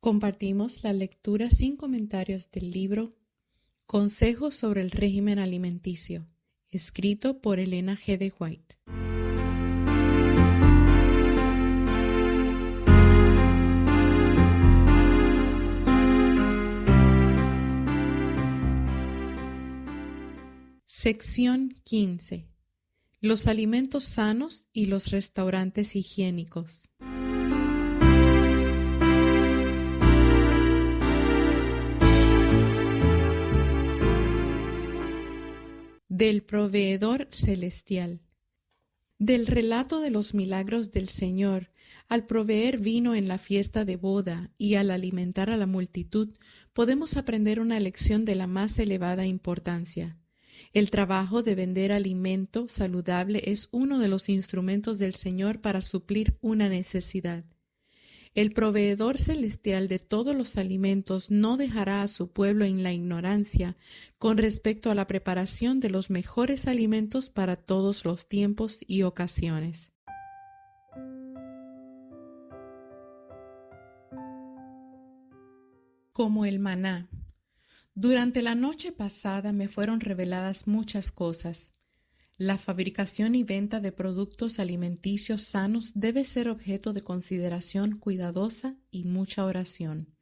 Compartimos la lectura sin comentarios del libro Consejos sobre el régimen alimenticio, escrito por Elena G. de White. Sección 15. Los alimentos sanos y los restaurantes higiénicos. Del proveedor celestial. Del relato de los milagros del Señor, al proveer vino en la fiesta de boda y al alimentar a la multitud, podemos aprender una lección de la más elevada importancia. El trabajo de vender alimento saludable es uno de los instrumentos del Señor para suplir una necesidad. El proveedor celestial de todos los alimentos no dejará a su pueblo en la ignorancia con respecto a la preparación de los mejores alimentos para todos los tiempos y ocasiones. Como el maná. Durante la noche pasada me fueron reveladas muchas cosas. La fabricación y venta de productos alimenticios sanos debe ser objeto de consideración cuidadosa y mucha oración.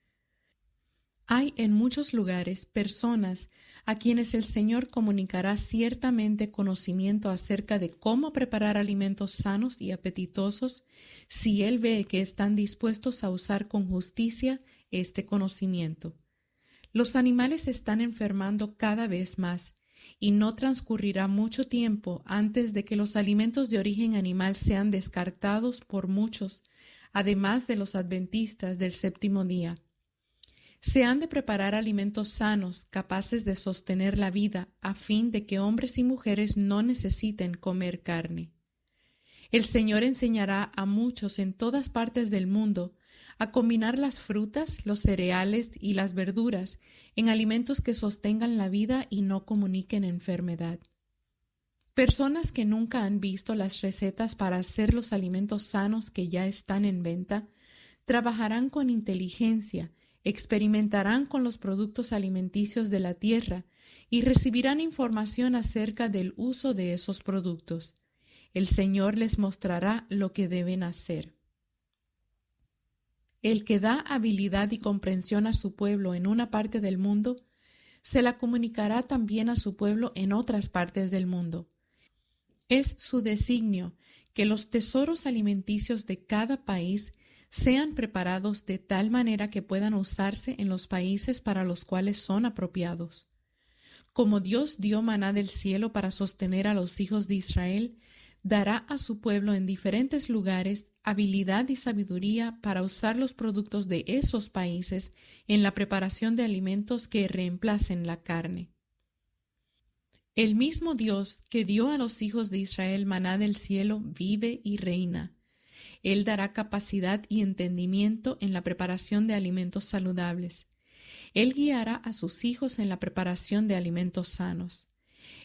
Hay en muchos lugares personas a quienes el Señor comunicará ciertamente conocimiento acerca de cómo preparar alimentos sanos y apetitosos si Él ve que están dispuestos a usar con justicia este conocimiento. Los animales están enfermando cada vez más y no transcurrirá mucho tiempo antes de que los alimentos de origen animal sean descartados por muchos, además de los adventistas del séptimo día. Se han de preparar alimentos sanos, capaces de sostener la vida, a fin de que hombres y mujeres no necesiten comer carne. El Señor enseñará a muchos en todas partes del mundo a combinar las frutas, los cereales y las verduras en alimentos que sostengan la vida y no comuniquen enfermedad. Personas que nunca han visto las recetas para hacer los alimentos sanos que ya están en venta, trabajarán con inteligencia, experimentarán con los productos alimenticios de la tierra y recibirán información acerca del uso de esos productos. El Señor les mostrará lo que deben hacer. El que da habilidad y comprensión a su pueblo en una parte del mundo, se la comunicará también a su pueblo en otras partes del mundo. Es su designio que los tesoros alimenticios de cada país sean preparados de tal manera que puedan usarse en los países para los cuales son apropiados. Como Dios dio maná del cielo para sostener a los hijos de Israel, dará a su pueblo en diferentes lugares habilidad y sabiduría para usar los productos de esos países en la preparación de alimentos que reemplacen la carne. El mismo Dios que dio a los hijos de Israel maná del cielo vive y reina. Él dará capacidad y entendimiento en la preparación de alimentos saludables. Él guiará a sus hijos en la preparación de alimentos sanos.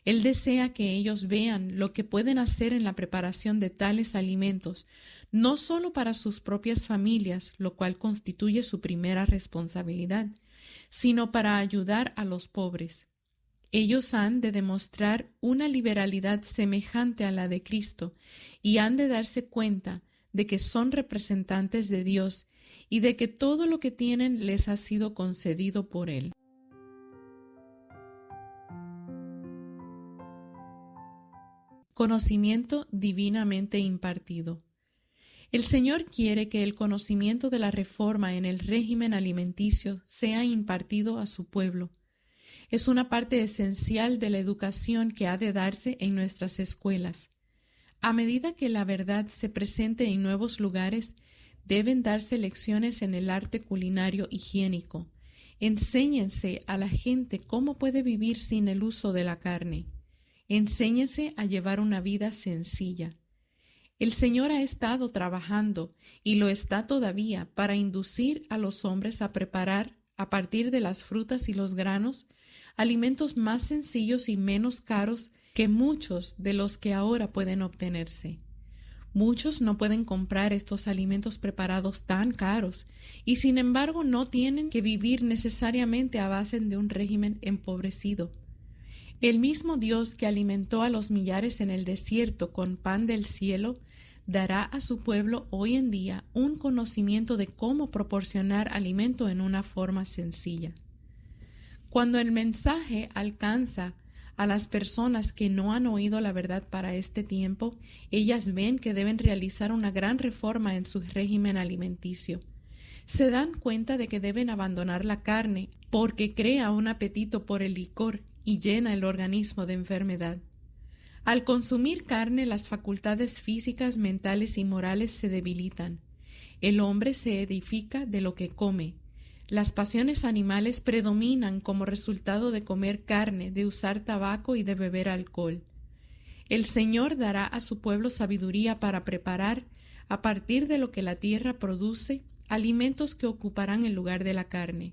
Él desea que ellos vean lo que pueden hacer en la preparación de tales alimentos, no solo para sus propias familias, lo cual constituye su primera responsabilidad, sino para ayudar a los pobres. Ellos han de demostrar una liberalidad semejante a la de Cristo y han de darse cuenta de que son representantes de Dios y de que todo lo que tienen les ha sido concedido por Él. Conocimiento divinamente impartido. El Señor quiere que el conocimiento de la reforma en el régimen alimenticio sea impartido a su pueblo. Es una parte esencial de la educación que ha de darse en nuestras escuelas. A medida que la verdad se presente en nuevos lugares, deben darse lecciones en el arte culinario higiénico. Enséñense a la gente cómo puede vivir sin el uso de la carne. Enséñense a llevar una vida sencilla. El Señor ha estado trabajando y lo está todavía para inducir a los hombres a preparar, a partir de las frutas y los granos, alimentos más sencillos y menos caros que muchos de los que ahora pueden obtenerse. Muchos no pueden comprar estos alimentos preparados tan caros y sin embargo no tienen que vivir necesariamente a base de un régimen empobrecido. El mismo Dios que alimentó a los millares en el desierto con pan del cielo, dará a su pueblo hoy en día un conocimiento de cómo proporcionar alimento en una forma sencilla. Cuando el mensaje alcanza a las personas que no han oído la verdad para este tiempo, ellas ven que deben realizar una gran reforma en su régimen alimenticio. Se dan cuenta de que deben abandonar la carne porque crea un apetito por el licor y llena el organismo de enfermedad. Al consumir carne, las facultades físicas, mentales y morales se debilitan. El hombre se edifica de lo que come. Las pasiones animales predominan como resultado de comer carne, de usar tabaco y de beber alcohol. El Señor dará a su pueblo sabiduría para preparar, a partir de lo que la tierra produce, alimentos que ocuparán el lugar de la carne.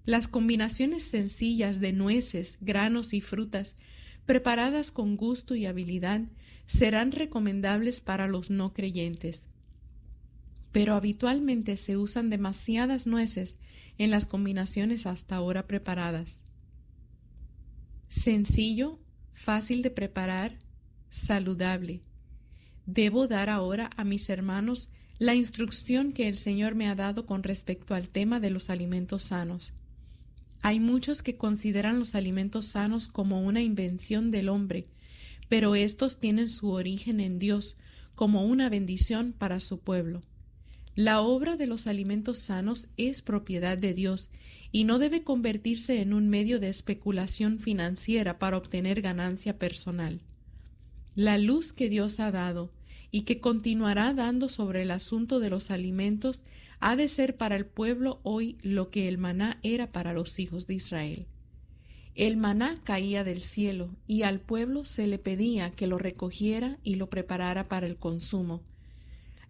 Las combinaciones sencillas de nueces, granos y frutas, preparadas con gusto y habilidad, serán recomendables para los no creyentes. Pero habitualmente se usan demasiadas nueces en las combinaciones hasta ahora preparadas. Sencillo, fácil de preparar, saludable. Debo dar ahora a mis hermanos la instrucción que el Señor me ha dado con respecto al tema de los alimentos sanos. Hay muchos que consideran los alimentos sanos como una invención del hombre, pero estos tienen su origen en Dios como una bendición para su pueblo. La obra de los alimentos sanos es propiedad de Dios y no debe convertirse en un medio de especulación financiera para obtener ganancia personal. La luz que Dios ha dado y que continuará dando sobre el asunto de los alimentos ha de ser para el pueblo hoy lo que el maná era para los hijos de Israel. El maná caía del cielo y al pueblo se le pedía que lo recogiera y lo preparara para el consumo.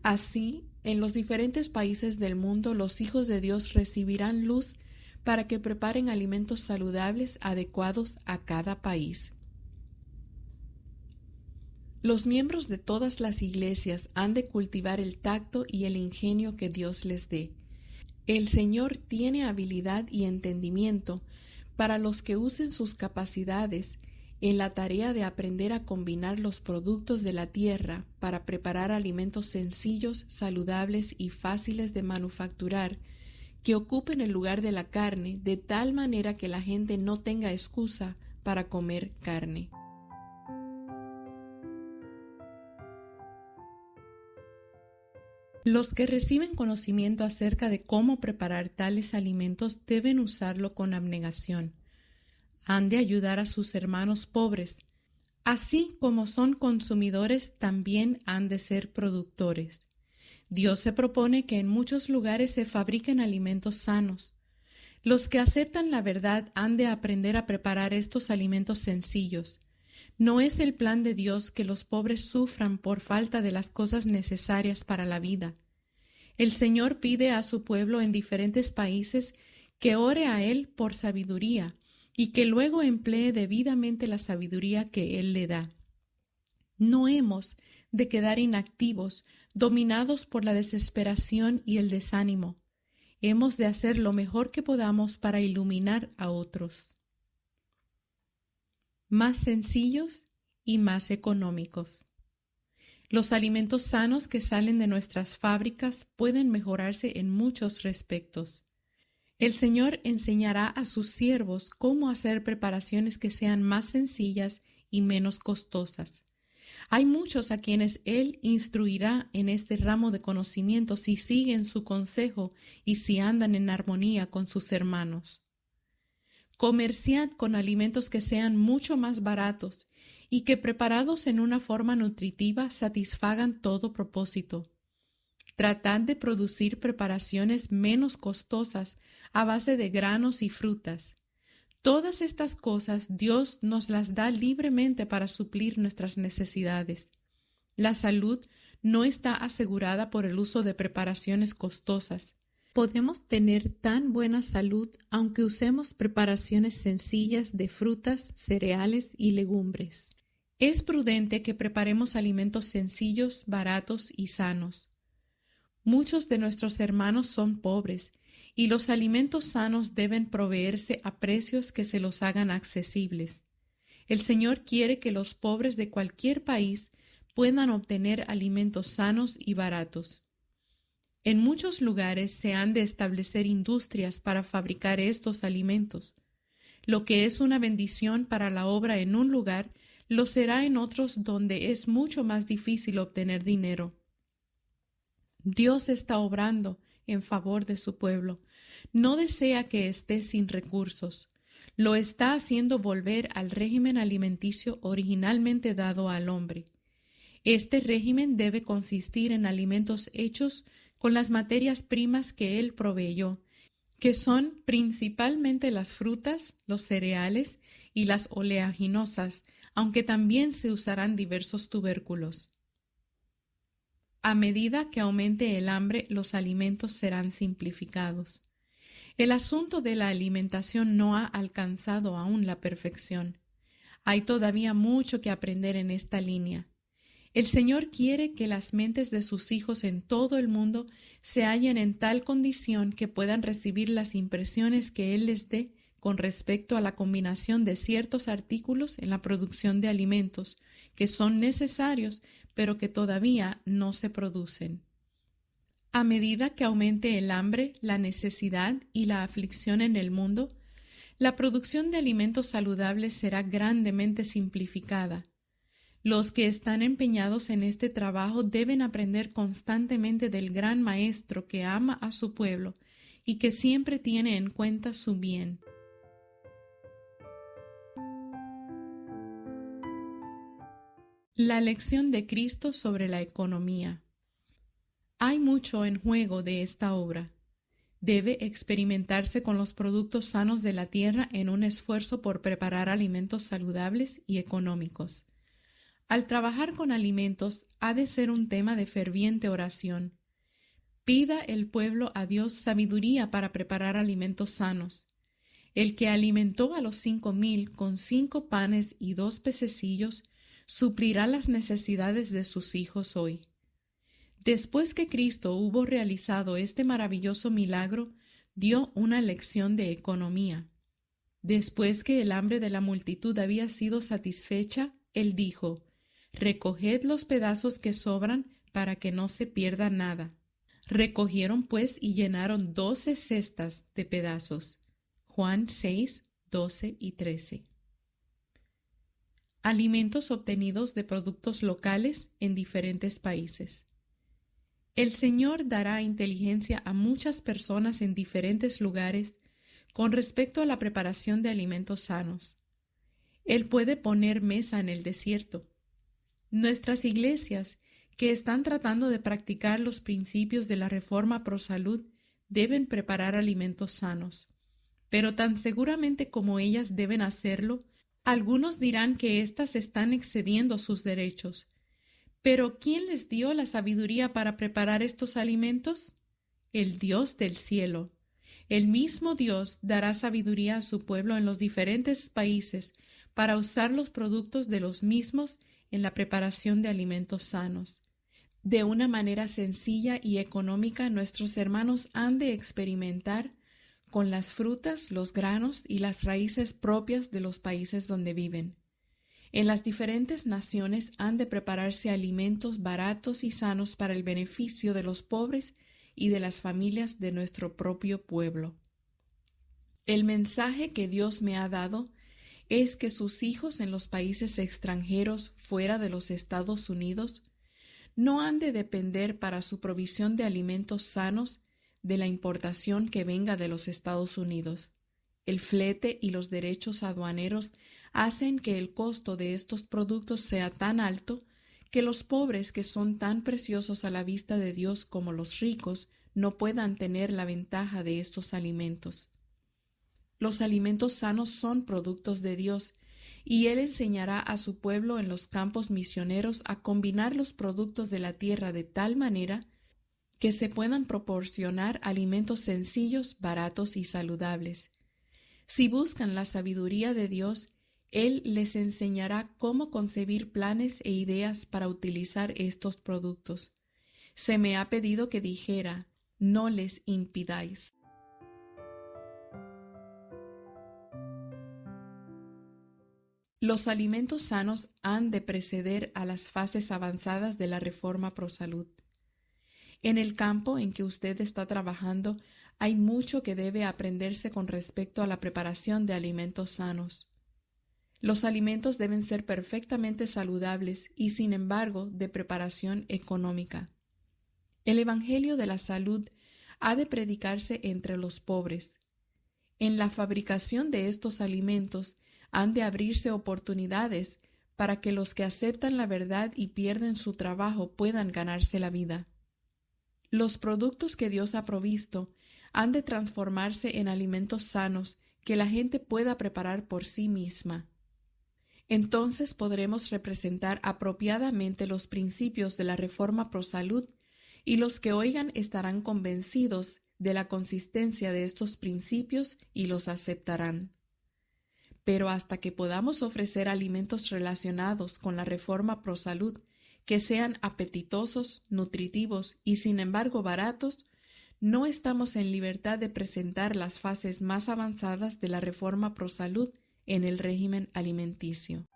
Así, en los diferentes países del mundo, los hijos de Dios recibirán luz para que preparen alimentos saludables adecuados a cada país. Los miembros de todas las iglesias han de cultivar el tacto y el ingenio que Dios les dé. El Señor tiene habilidad y entendimiento para los que usen sus capacidades en la tarea de aprender a combinar los productos de la tierra para preparar alimentos sencillos, saludables y fáciles de manufacturar, que ocupen el lugar de la carne de tal manera que la gente no tenga excusa para comer carne. Los que reciben conocimiento acerca de cómo preparar tales alimentos deben usarlo con abnegación. Han de ayudar a sus hermanos pobres. Así como son consumidores, también han de ser productores. Dios se propone que en muchos lugares se fabriquen alimentos sanos. Los que aceptan la verdad han de aprender a preparar estos alimentos sencillos. No es el plan de Dios que los pobres sufran por falta de las cosas necesarias para la vida. El Señor pide a su pueblo en diferentes países que ore a Él por sabiduría y que luego emplee debidamente la sabiduría que Él le da. No hemos de quedar inactivos, dominados por la desesperación y el desánimo. Hemos de hacer lo mejor que podamos para iluminar a otros. Más sencillos y más económicos. Los alimentos sanos que salen de nuestras fábricas pueden mejorarse en muchos respectos. El Señor enseñará a sus siervos cómo hacer preparaciones que sean más sencillas y menos costosas. Hay muchos a quienes Él instruirá en este ramo de conocimiento si siguen su consejo y si andan en armonía con sus hermanos. Comerciad con alimentos que sean mucho más baratos y que preparados en una forma nutritiva satisfagan todo propósito. Tratad de producir preparaciones menos costosas a base de granos y frutas. Todas estas cosas Dios nos las da libremente para suplir nuestras necesidades. La salud no está asegurada por el uso de preparaciones costosas. Podemos tener tan buena salud aunque usemos preparaciones sencillas de frutas, cereales y legumbres. Es prudente que preparemos alimentos sencillos, baratos y sanos. Muchos de nuestros hermanos son pobres y los alimentos sanos deben proveerse a precios que se los hagan accesibles. El Señor quiere que los pobres de cualquier país puedan obtener alimentos sanos y baratos. En muchos lugares se han de establecer industrias para fabricar estos alimentos. Lo que es una bendición para la obra en un lugar, lo será en otros donde es mucho más difícil obtener dinero. Dios está obrando en favor de su pueblo. No desea que esté sin recursos. Lo está haciendo volver al régimen alimenticio originalmente dado al hombre. Este régimen debe consistir en alimentos hechos con las materias primas que Él proveyó, que son principalmente las frutas, los cereales y las oleaginosas, aunque también se usarán diversos tubérculos. A medida que aumente el hambre, los alimentos serán simplificados. El asunto de la alimentación no ha alcanzado aún la perfección. Hay todavía mucho que aprender en esta línea. El Señor quiere que las mentes de sus hijos en todo el mundo se hallen en tal condición que puedan recibir las impresiones que Él les dé con respecto a la combinación de ciertos artículos en la producción de alimentos que son necesarios, pero que todavía no se producen. A medida que aumente el hambre, la necesidad y la aflicción en el mundo, la producción de alimentos saludables será grandemente simplificada. Los que están empeñados en este trabajo deben aprender constantemente del gran Maestro que ama a su pueblo y que siempre tiene en cuenta su bien. La lección de Cristo sobre la economía. Hay mucho en juego de esta obra. Debe experimentarse con los productos sanos de la tierra en un esfuerzo por preparar alimentos saludables y económicos. Al trabajar con alimentos ha de ser un tema de ferviente oración. Pida el pueblo a Dios sabiduría para preparar alimentos sanos. El que alimentó a los 5,000 con 5 panes y 2 pececillos suplirá las necesidades de sus hijos hoy. Después que Cristo hubo realizado este maravilloso milagro, dio una lección de economía. Después que el hambre de la multitud había sido satisfecha, Él dijo: «Recoged los pedazos que sobran para que no se pierda nada». Recogieron pues y llenaron 12 cestas de pedazos. Juan 6, 12 y 13. Alimentos obtenidos de productos locales en diferentes países. El Señor dará inteligencia a muchas personas en diferentes lugares con respecto a la preparación de alimentos sanos. Él puede poner mesa en el desierto. Nuestras iglesias, que están tratando de practicar los principios de la reforma pro salud, deben preparar alimentos sanos. Pero tan seguramente como ellas deben hacerlo, algunos dirán que éstas están excediendo sus derechos. ¿Pero quién les dio la sabiduría para preparar estos alimentos? El Dios del cielo. El mismo Dios dará sabiduría a su pueblo en los diferentes países para usar los productos de los mismos en la preparación de alimentos sanos. De una manera sencilla y económica, nuestros hermanos han de experimentar con las frutas, los granos y las raíces propias de los países donde viven. En las diferentes naciones han de prepararse alimentos baratos y sanos para el beneficio de los pobres y de las familias de nuestro propio pueblo. El mensaje que Dios me ha dado es que sus hijos en los países extranjeros fuera de los Estados Unidos no han de depender para su provisión de alimentos sanos de la importación que venga de los Estados Unidos. El flete y los derechos aduaneros hacen que el costo de estos productos sea tan alto que los pobres, que son tan preciosos a la vista de Dios como los ricos, no puedan tener la ventaja de estos alimentos. Los alimentos sanos son productos de Dios, y Él enseñará a su pueblo en los campos misioneros a combinar los productos de la tierra de tal manera que se puedan proporcionar alimentos sencillos, baratos y saludables. Si buscan la sabiduría de Dios, Él les enseñará cómo concebir planes e ideas para utilizar estos productos. Se me ha pedido que dijera, no les impidáis. Los alimentos sanos han de preceder a las fases avanzadas de la reforma ProSalud. En el campo en que usted está trabajando, hay mucho que debe aprenderse con respecto a la preparación de alimentos sanos. Los alimentos deben ser perfectamente saludables y, sin embargo, de preparación económica. El Evangelio de la Salud ha de predicarse entre los pobres. En la fabricación de estos alimentos han de abrirse oportunidades para que los que aceptan la verdad y pierden su trabajo puedan ganarse la vida. Los productos que Dios ha provisto han de transformarse en alimentos sanos que la gente pueda preparar por sí misma. Entonces podremos representar apropiadamente los principios de la reforma ProSalud y los que oigan estarán convencidos de la consistencia de estos principios y los aceptarán. Pero hasta que podamos ofrecer alimentos relacionados con la reforma ProSalud que sean apetitosos, nutritivos y sin embargo baratos, no estamos en libertad de presentar las fases más avanzadas de la reforma ProSalud en el régimen alimenticio.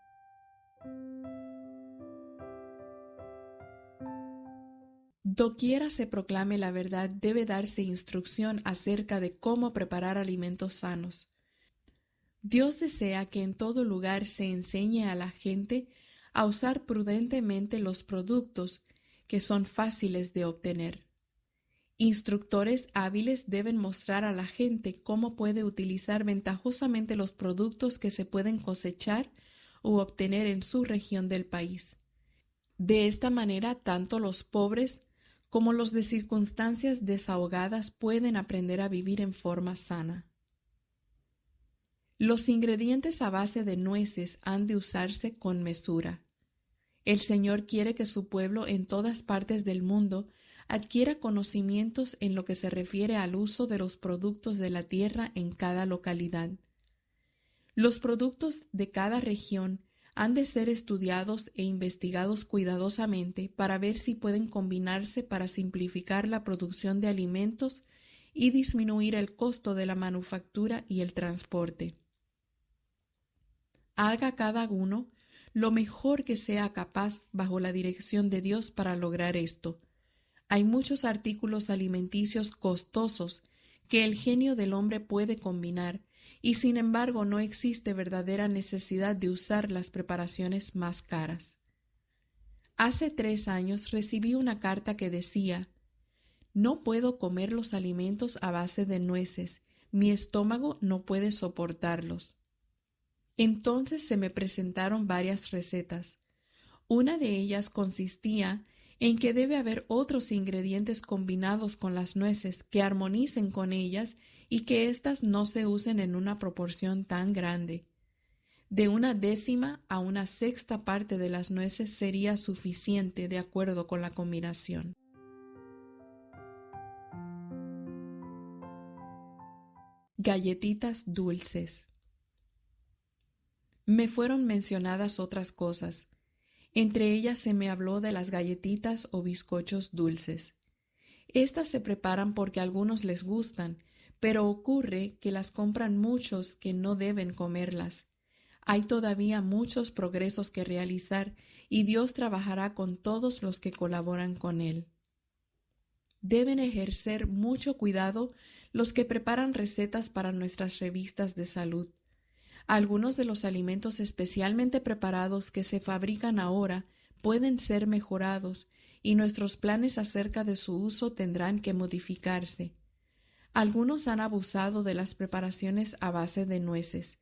Doquiera se proclame la verdad, debe darse instrucción acerca de cómo preparar alimentos sanos. Dios desea que en todo lugar se enseñe a la gente a usar prudentemente los productos que son fáciles de obtener. Instructores hábiles deben mostrar a la gente cómo puede utilizar ventajosamente los productos que se pueden cosechar u obtener en su región del país. De esta manera, tanto los pobres como los de circunstancias desahogadas pueden aprender a vivir en forma sana. Los ingredientes a base de nueces han de usarse con mesura. El Señor quiere que su pueblo en todas partes del mundo adquiera conocimientos en lo que se refiere al uso de los productos de la tierra en cada localidad. Los productos de cada región han de ser estudiados e investigados cuidadosamente para ver si pueden combinarse para simplificar la producción de alimentos y disminuir el costo de la manufactura y el transporte. Haga cada uno lo mejor que sea capaz bajo la dirección de Dios para lograr esto. Hay muchos artículos alimenticios costosos que el genio del hombre puede combinar y sin embargo no existe verdadera necesidad de usar las preparaciones más caras. Hace 3 años recibí una carta que decía: «No puedo comer los alimentos a base de nueces, mi estómago no puede soportarlos». Entonces se me presentaron varias recetas. Una de ellas consistía en que debe haber otros ingredientes combinados con las nueces que armonicen con ellas y que éstas no se usen en una proporción tan grande. De 1/10 a 1/6 parte de las nueces sería suficiente de acuerdo con la combinación. Galletitas dulces. Me fueron mencionadas otras cosas. Entre ellas se me habló de las galletitas o bizcochos dulces. Estas se preparan porque a algunos les gustan, pero ocurre que las compran muchos que no deben comerlas. Hay todavía muchos progresos que realizar y Dios trabajará con todos los que colaboran con Él. Deben ejercer mucho cuidado los que preparan recetas para nuestras revistas de salud. Algunos de los alimentos especialmente preparados que se fabrican ahora pueden ser mejorados y nuestros planes acerca de su uso tendrán que modificarse. Algunos han abusado de las preparaciones a base de nueces.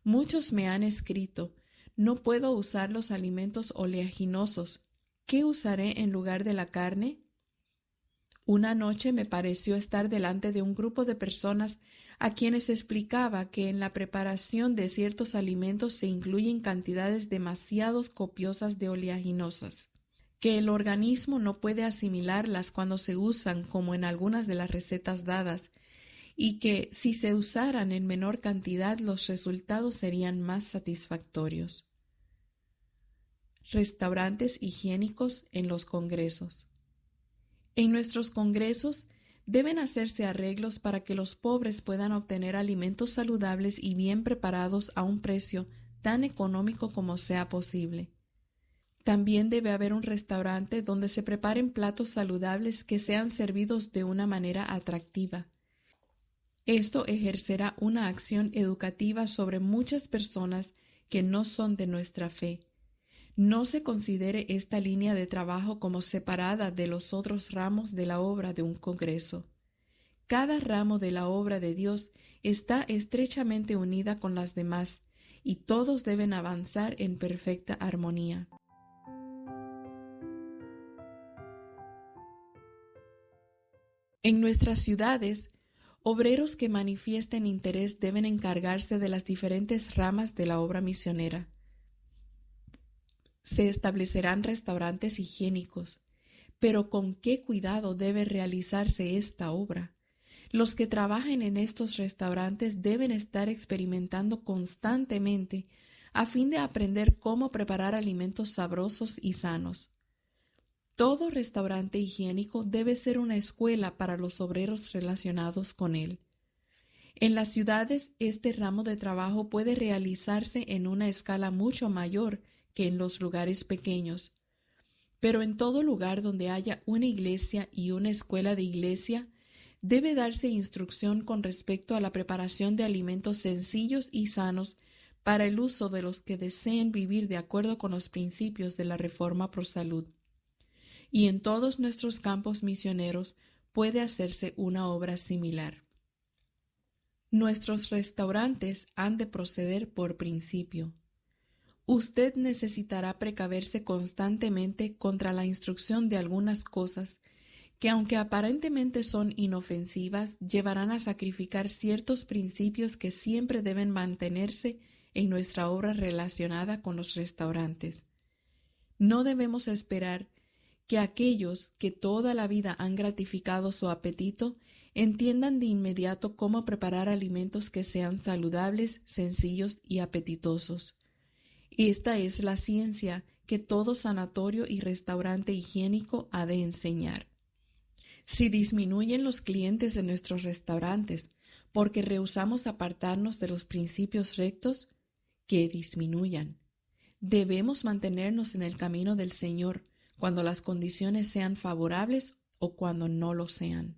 Muchos me han escrito: «No puedo usar los alimentos oleaginosos. ¿Qué usaré en lugar de la carne?». Una noche me pareció estar delante de un grupo de personas a quienes explicaba que en la preparación de ciertos alimentos se incluyen cantidades demasiado copiosas de oleaginosas, que el organismo no puede asimilarlas cuando se usan como en algunas de las recetas dadas, y que si se usaran en menor cantidad los resultados serían más satisfactorios. Restaurantes higiénicos en los congresos. En nuestros congresos deben hacerse arreglos para que los pobres puedan obtener alimentos saludables y bien preparados a un precio tan económico como sea posible. También debe haber un restaurante donde se preparen platos saludables que sean servidos de una manera atractiva. Esto ejercerá una acción educativa sobre muchas personas que no son de nuestra fe. No se considere esta línea de trabajo como separada de los otros ramos de la obra de un congreso. Cada ramo de la obra de Dios está estrechamente unida con las demás y todos deben avanzar en perfecta armonía. En nuestras ciudades, obreros que manifiesten interés deben encargarse de las diferentes ramas de la obra misionera. Se establecerán restaurantes higiénicos, pero ¿con qué cuidado debe realizarse esta obra? Los que trabajen en estos restaurantes deben estar experimentando constantemente a fin de aprender cómo preparar alimentos sabrosos y sanos. Todo restaurante higiénico debe ser una escuela para los obreros relacionados con él. En las ciudades, este ramo de trabajo puede realizarse en una escala mucho mayor que en los lugares pequeños. Pero en todo lugar donde haya una iglesia y una escuela de iglesia, debe darse instrucción con respecto a la preparación de alimentos sencillos y sanos para el uso de los que deseen vivir de acuerdo con los principios de la Reforma Pro Salud. Y en todos nuestros campos misioneros puede hacerse una obra similar. Nuestros restaurantes han de proceder por principio. Usted necesitará precaverse constantemente contra la instrucción de algunas cosas que, aunque aparentemente son inofensivas, llevarán a sacrificar ciertos principios que siempre deben mantenerse en nuestra obra relacionada con los restaurantes. No debemos esperar que aquellos que toda la vida han gratificado su apetito entiendan de inmediato cómo preparar alimentos que sean saludables, sencillos y apetitosos. Esta es la ciencia que todo sanatorio y restaurante higiénico ha de enseñar. Si disminuyen los clientes de nuestros restaurantes porque rehusamos apartarnos de los principios rectos, que disminuyan. Debemos mantenernos en el camino del Señor cuando las condiciones sean favorables o cuando no lo sean.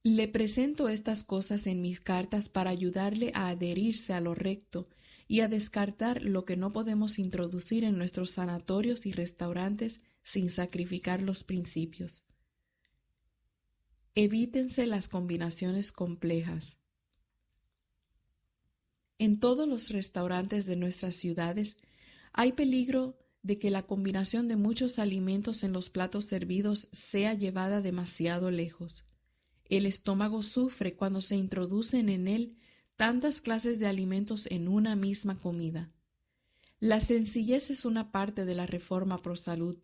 Le presento estas cosas en mis cartas para ayudarle a adherirse a lo recto y a descartar lo que no podemos introducir en nuestros sanatorios y restaurantes sin sacrificar los principios. Evítense las combinaciones complejas. En todos los restaurantes de nuestras ciudades hay peligro de que la combinación de muchos alimentos en los platos servidos sea llevada demasiado lejos. El estómago sufre cuando se introducen en él tantas clases de alimentos en una misma comida. La sencillez es una parte de la Reforma Pro Salud.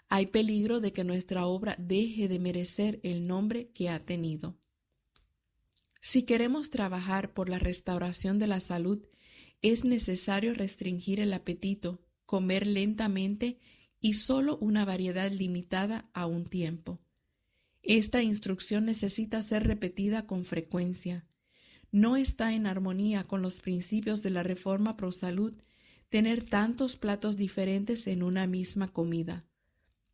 Hay peligro de que nuestra obra deje de merecer el nombre que ha tenido. Si queremos trabajar por la restauración de la salud, es necesario restringir el apetito, comer lentamente y solo una variedad limitada a un tiempo. Esta instrucción necesita ser repetida con frecuencia. No está en armonía con los principios de la Reforma Pro Salud tener tantos platos diferentes en una misma comida.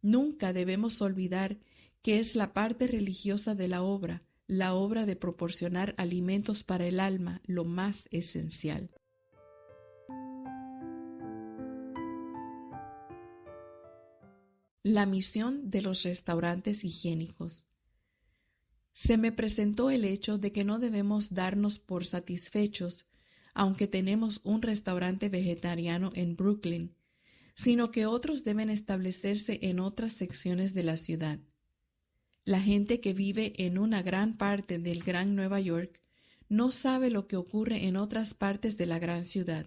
Nunca debemos olvidar que es la parte religiosa de la obra de proporcionar alimentos para el alma, lo más esencial. La misión de los restaurantes higiénicos. Se me presentó el hecho de que no debemos darnos por satisfechos, aunque tenemos un restaurante vegetariano en Brooklyn, sino que otros deben establecerse en otras secciones de la ciudad. La gente que vive en una gran parte del Gran Nueva York no sabe lo que ocurre en otras partes de la gran ciudad.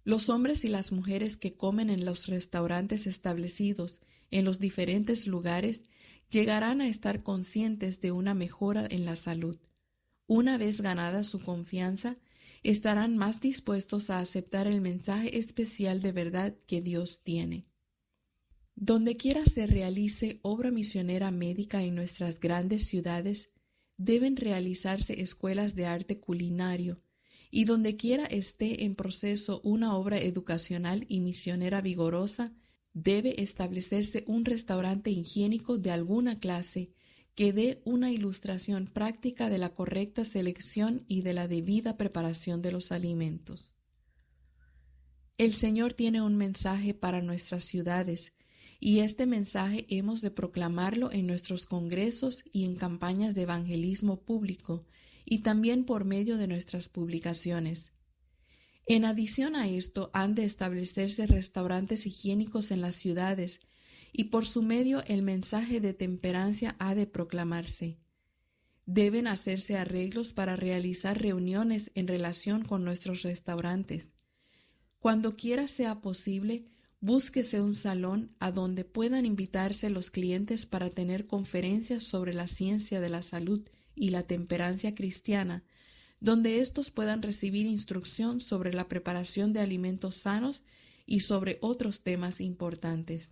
Los hombres y las mujeres que comen en los restaurantes establecidos en los diferentes lugares llegarán a estar conscientes de una mejora en la salud. una vez ganada su confianza, estarán más dispuestos a aceptar el mensaje especial de verdad que Dios tiene. Donde quiera se realice obra misionera médica en nuestras grandes ciudades, deben realizarse escuelas de arte culinario, y donde quiera esté en proceso una obra educacional y misionera vigorosa, debe establecerse un restaurante higiénico de alguna clase que dé una ilustración práctica de la correcta selección y de la debida preparación de los alimentos. El Señor tiene un mensaje para nuestras ciudades, y este mensaje hemos de proclamarlo en nuestros congresos y en campañas de evangelismo público, y también por medio de nuestras publicaciones. En adición a esto, han de establecerse restaurantes higiénicos en las ciudades, y por su medio el mensaje de temperancia ha de proclamarse. Deben hacerse arreglos para realizar reuniones en relación con nuestros restaurantes. Cuando quiera sea posible, búsquese un salón a donde puedan invitarse los clientes para tener conferencias sobre la ciencia de la salud y la temperancia cristiana, donde éstos puedan recibir instrucción sobre la preparación de alimentos sanos y sobre otros temas importantes.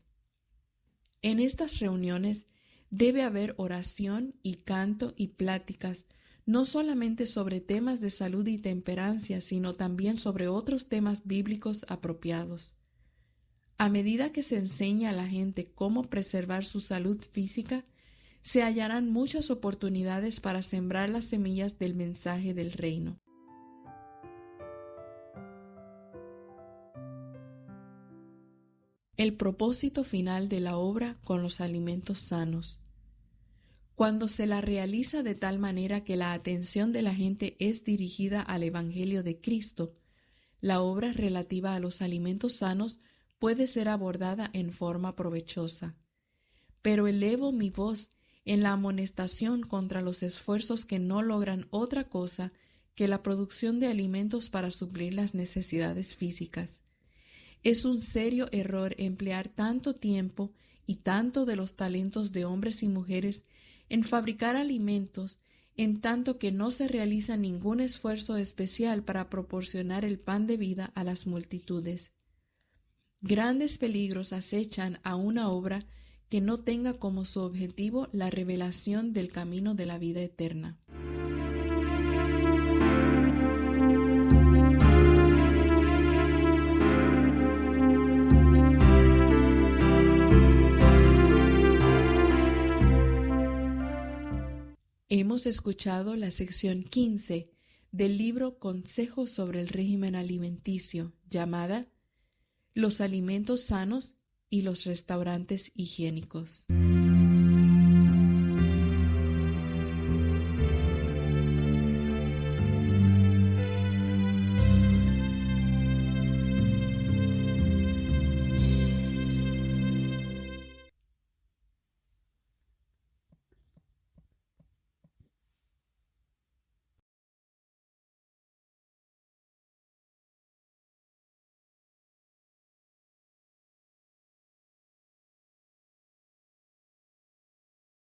En estas reuniones debe haber oración y canto y pláticas, no solamente sobre temas de salud y temperancia, sino también sobre otros temas bíblicos apropiados. A medida que se enseña a la gente cómo preservar su salud física, se hallarán muchas oportunidades para sembrar las semillas del mensaje del reino. El propósito final de la obra con los alimentos sanos. Cuando se la realiza de tal manera que la atención de la gente es dirigida al Evangelio de Cristo, la obra relativa a los alimentos sanos puede ser abordada en forma provechosa. Pero elevo mi voz en la amonestación contra los esfuerzos que no logran otra cosa que la producción de alimentos para suplir las necesidades físicas. Es un serio error emplear tanto tiempo y tanto de los talentos de hombres y mujeres en fabricar alimentos, en tanto que no se realiza ningún esfuerzo especial para proporcionar el pan de vida a las multitudes. Grandes peligros acechan a una obra que no tenga como su objetivo la revelación del camino de la vida eterna. Hemos escuchado la sección 15 del libro Consejos sobre el régimen alimenticio, llamada Los alimentos sanos y los restaurantes higiénicos.